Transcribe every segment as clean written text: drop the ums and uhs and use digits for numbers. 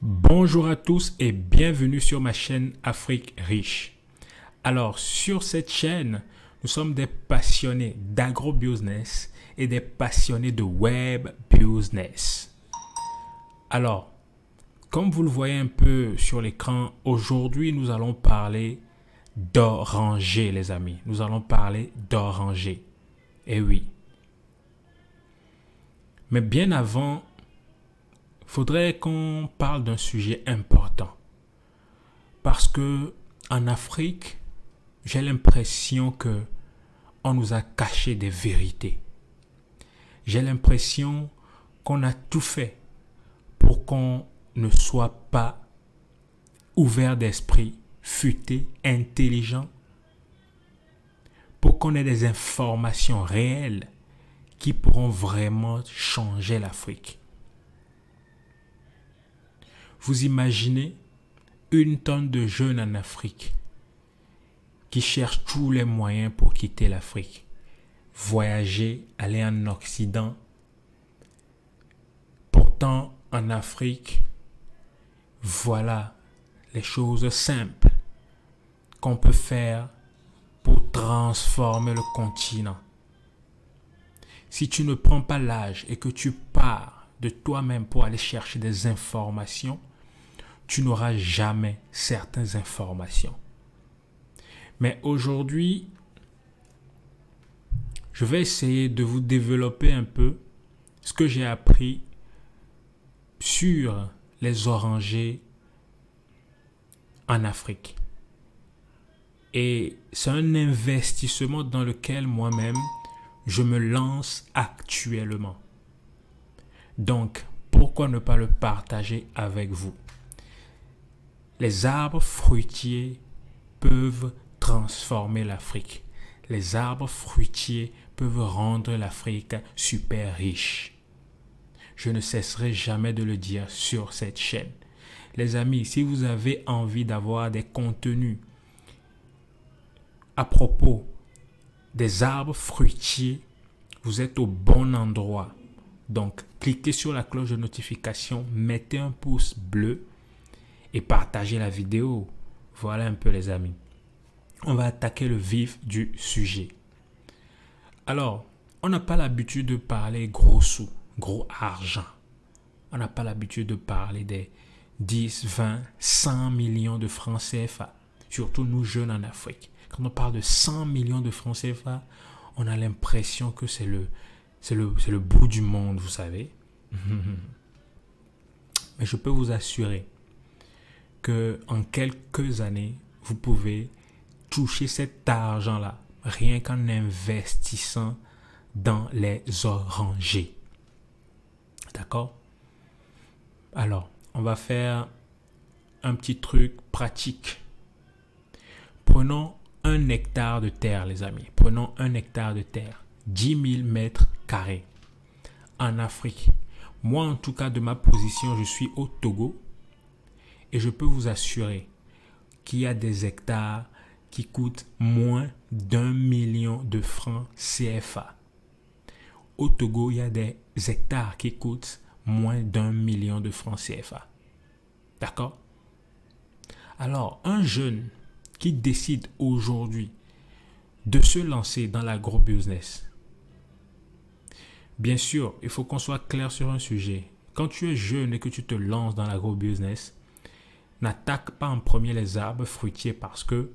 Bonjour à tous et bienvenue sur ma chaîne Afrique Riche. Alors, sur cette chaîne, nous sommes des passionnés d'agro-business et des passionnés de web business. Alors, comme vous le voyez un peu sur l'écran, aujourd'hui, nous allons parler d'oranger, les amis. Nous allons parler d'oranger. Eh oui. Mais bien avant, faudrait qu'on parle d'un sujet important. Parce que en Afrique, j'ai l'impression que on nous a caché des vérités. J'ai l'impression qu'on a tout fait pour qu'on ne soit pas ouvert d'esprit, futé, intelligent, pour qu'on ait des informations réelles qui pourront vraiment changer l'Afrique. Vous imaginez une tonne de jeunes en Afrique qui cherchent tous les moyens pour quitter l'Afrique, voyager, aller en Occident. Pourtant, en Afrique, voilà les choses simples qu'on peut faire pour transformer le continent. Si tu ne prends pas l'âge et que tu pars de toi-même pour aller chercher des informations, tu n'auras jamais certaines informations. Mais aujourd'hui, je vais essayer de vous développer un peu ce que j'ai appris sur les orangers en Afrique. Et c'est un investissement dans lequel moi-même, je me lance actuellement. Donc, pourquoi ne pas le partager avec vous? Les arbres fruitiers peuvent transformer l'Afrique. Les arbres fruitiers peuvent rendre l'Afrique super riche. Je ne cesserai jamais de le dire sur cette chaîne. Les amis, si vous avez envie d'avoir des contenus à propos des arbres fruitiers, vous êtes au bon endroit. Donc, cliquez sur la cloche de notification, mettez un pouce bleu et partagez la vidéo. Voilà un peu les amis. On va attaquer le vif du sujet. Alors, on n'a pas l'habitude de parler gros sous, gros argent. On n'a pas l'habitude de parler des 10, 20, 100 millions de francs CFA. Surtout nous jeunes en Afrique. Quand on parle de 100 millions de francs CFA, on a l'impression que c'est le bout du monde, vous savez. Mais je peux vous assurer que en quelques années, vous pouvez toucher cet argent-là rien qu'en investissant dans les orangers. D'accord? Alors, on va faire un petit truc pratique. Prenons un hectare de terre, les amis. Prenons un hectare de terre. 10 000 mètres carrés en Afrique. Moi, en tout cas, de ma position, je suis au Togo. Et je peux vous assurer qu'il y a des hectares qui coûtent moins d'1 million de francs CFA. Au Togo, il y a des hectares qui coûtent moins d'1 million de francs CFA. D'accord? Alors, un jeune qui décide aujourd'hui de se lancer dans l'agro-business, bien sûr, il faut qu'on soit clair sur un sujet. Quand tu es jeune et que tu te lances dans l'agro-business, n'attaque pas en premier les arbres fruitiers parce que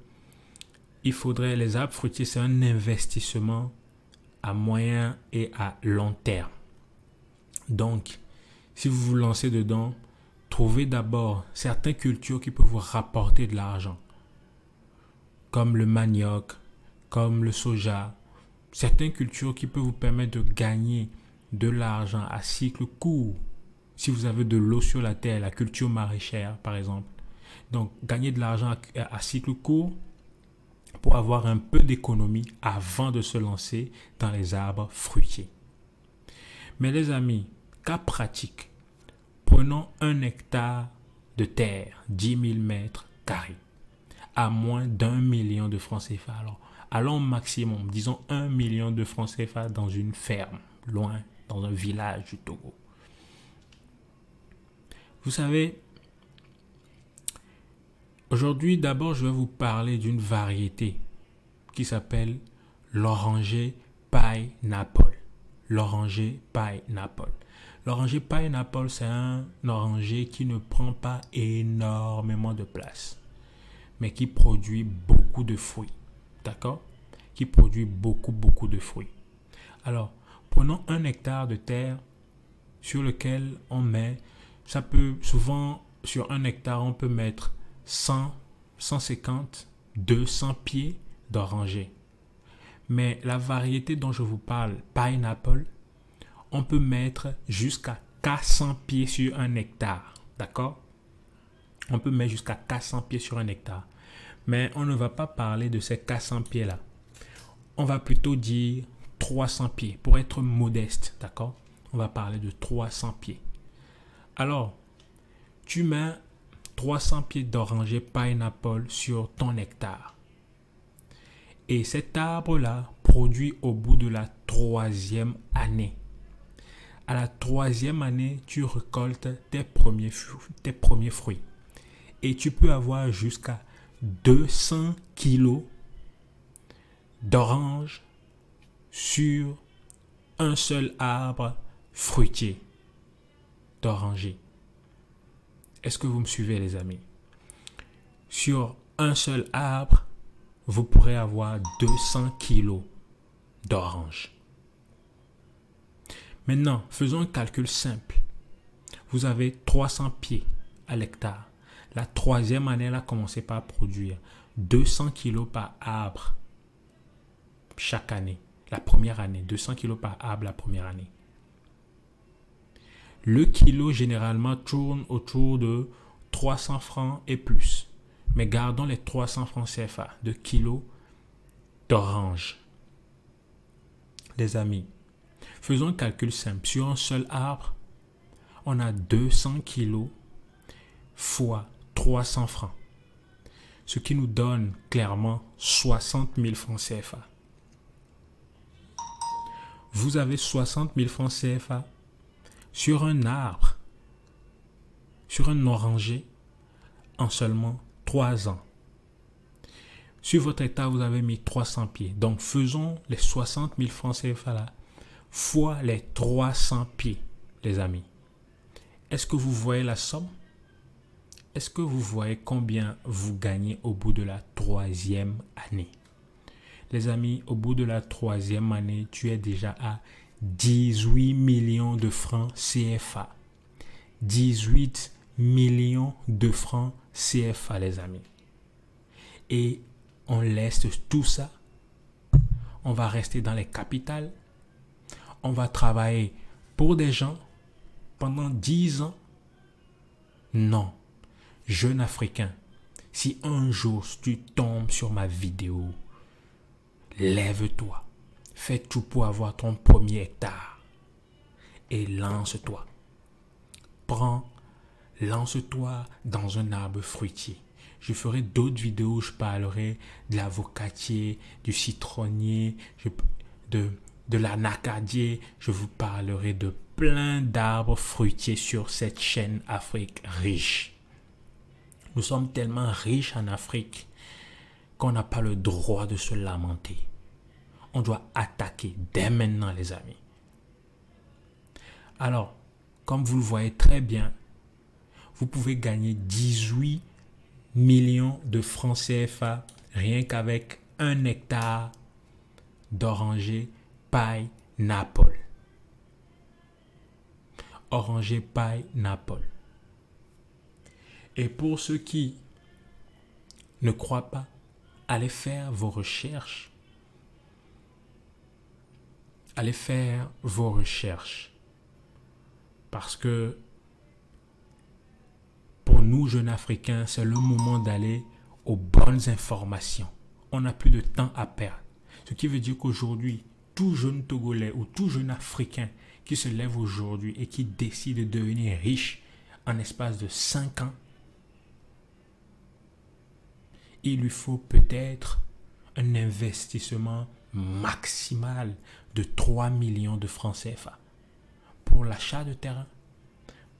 les arbres fruitiers, c'est un investissement à moyen et à long terme. Donc, si vous vous lancez dedans, trouvez d'abord certaines cultures qui peuvent vous rapporter de l'argent, comme le manioc, comme le soja, certaines cultures qui peuvent vous permettre de gagner de l'argent à cycle court. Si vous avez de l'eau sur la terre, la culture maraîchère par exemple. Donc, gagner de l'argent à cycle court pour avoir un peu d'économie avant de se lancer dans les arbres fruitiers. Mais les amis, cas pratique, prenons un hectare de terre, 10 000 mètres carrés, à moins d'1 million de francs CFA. Alors, allons au maximum, disons 1 million de francs CFA dans une ferme, loin, dans un village du Togo. Vous savez, Aujourd'hui, d'abord, je vais vous parler d'une variété qui s'appelle l'oranger pineapple. L'oranger pineapple. L'oranger pineapple, c'est un oranger qui ne prend pas énormément de place, mais qui produit beaucoup de fruits. D'accord? Qui produit beaucoup de fruits. Alors, prenons un hectare de terre sur lequel on met, ça peut souvent, sur un hectare, on peut mettre 100, 150, 200 pieds d'oranger. Mais la variété dont je vous parle, pineapple, on peut mettre jusqu'à 400 pieds sur un hectare. D'accord? On peut mettre jusqu'à 400 pieds sur un hectare. Mais on ne va pas parler de ces 400 pieds-là. On va plutôt dire 300 pieds pour être modeste. D'accord? On va parler de 300 pieds. Alors, tu mets 300 pieds d'oranger pineapple sur ton hectare. Et cet arbre-là produit au bout de la 3e année. À la 3e année, tu récoltes tes premiers fruits. Et tu peux avoir jusqu'à 200 kilos d'orange sur un seul arbre fruitier d'oranger. Est-ce que vous me suivez, les amis? Sur un seul arbre, vous pourrez avoir 200 kilos d'orange. Maintenant, faisons un calcul simple. Vous avez 300 pieds à l'hectare. La 3e année, elle a commencé par produire 200 kilos par arbre chaque année. La première année, 200 kilos par arbre la première année. Le kilo, généralement, tourne autour de 300 francs et plus. Mais gardons les 300 francs CFA de kilos d'orange. Les amis, faisons un calcul simple. Sur un seul arbre, on a 200 kilos fois 300 francs. Ce qui nous donne clairement 60 000 francs CFA. Vous avez 60 000 francs CFA sur un arbre, sur un oranger, en seulement 3 ans. Sur votre hectare, vous avez mis 300 pieds. Donc, faisons les 60 000 francs CFA là, fois les 300 pieds, les amis. Est-ce que vous voyez la somme? Est-ce que vous voyez combien vous gagnez au bout de la 3e année? Les amis, au bout de la 3e année, tu es déjà à 18 millions de francs CFA. 18 millions de francs CFA, les amis. Et on laisse tout ça. On va rester dans les capitales. On va travailler pour des gens pendant 10 ans. Non. Jeune Africain, si un jour tu tombes sur ma vidéo, lève-toi. Fais tout pour avoir ton premier hectare. Et lance-toi. Lance-toi dans un arbre fruitier. Je ferai d'autres vidéos où je parlerai de l'avocatier, du citronnier, de l'anacadier. Je vous parlerai de plein d'arbres fruitiers sur cette chaîne Afrique riche. Nous sommes tellement riches en Afrique qu'on n'a pas le droit de se lamenter. On doit attaquer dès maintenant, les amis. Alors, comme vous le voyez très bien, vous pouvez gagner 18 millions de francs CFA rien qu'avec un hectare d'oranger pineapple. Oranger pineapple. Et pour ceux qui ne croient pas, allez faire vos recherches. Allez faire vos recherches. Parce que pour nous, jeunes Africains, c'est le moment d'aller aux bonnes informations. On n'a plus de temps à perdre. Ce qui veut dire qu'aujourd'hui, tout jeune Togolais ou tout jeune Africain qui se lève aujourd'hui et qui décide de devenir riche en espace de 5 ans, il lui faut peut-être un investissement maximal de 3 millions de francs CFA pour l'achat de terrain,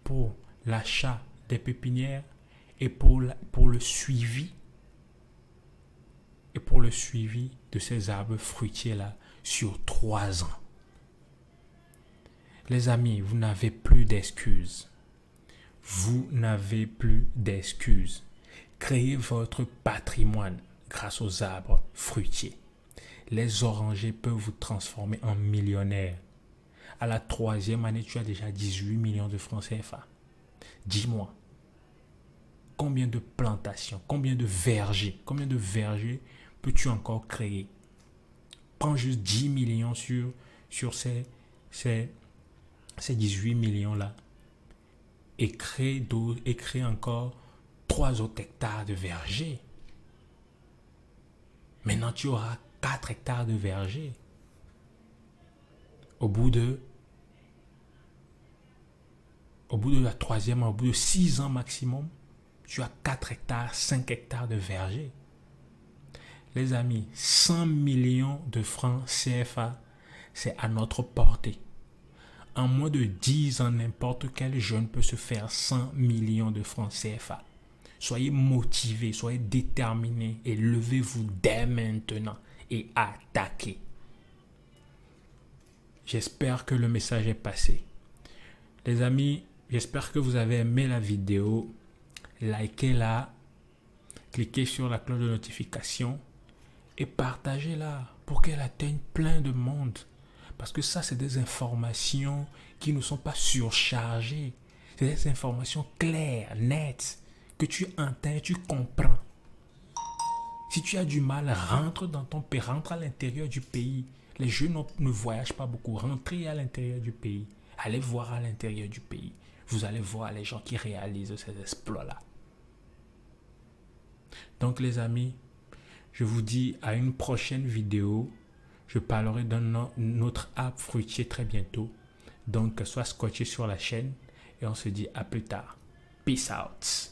pour l'achat des pépinières et pour le suivi de ces arbres fruitiers là sur 3 ans. Les amis, vous n'avez plus d'excuses. Vous n'avez plus d'excuses. Créez votre patrimoine grâce aux arbres fruitiers. Les orangers peuvent vous transformer en millionnaire. À la 3e année, tu as déjà 18 millions de francs CFA. Dis-moi, combien de plantations, combien de vergers peux-tu encore créer? Prends juste 10 millions sur ces 18 millions-là et crée encore 3 autres hectares de verger. Maintenant, tu auras 4 hectares de verger. Au bout de la 3e, au bout de 6 ans maximum, tu as 4 hectares, 5 hectares de verger. Les amis, 100 millions de francs CFA, c'est à notre portée. En moins de 10 ans, n'importe quel jeune peut se faire 100 millions de francs CFA. Soyez motivés, soyez déterminés et levez-vous dès maintenant et attaquez. J'espère que le message est passé. Les amis, j'espère que vous avez aimé la vidéo. Likez-la, cliquez sur la cloche de notification et partagez-la pour qu'elle atteigne plein de monde. Parce que ça, c'est des informations qui ne sont pas surchargées. C'est des informations claires, nettes, que tu entends, tu comprends. Si tu as du mal, rentre dans ton pays, rentre à l'intérieur du pays. Les jeunes ne voyagent pas beaucoup. Rentrez à l'intérieur du pays. Allez voir à l'intérieur du pays. Vous allez voir les gens qui réalisent ces exploits-là. Donc les amis, je vous dis à une prochaine vidéo. Je parlerai d'un autre arbre fruitier très bientôt. Donc, sois scotché sur la chaîne et on se dit à plus tard. Peace out.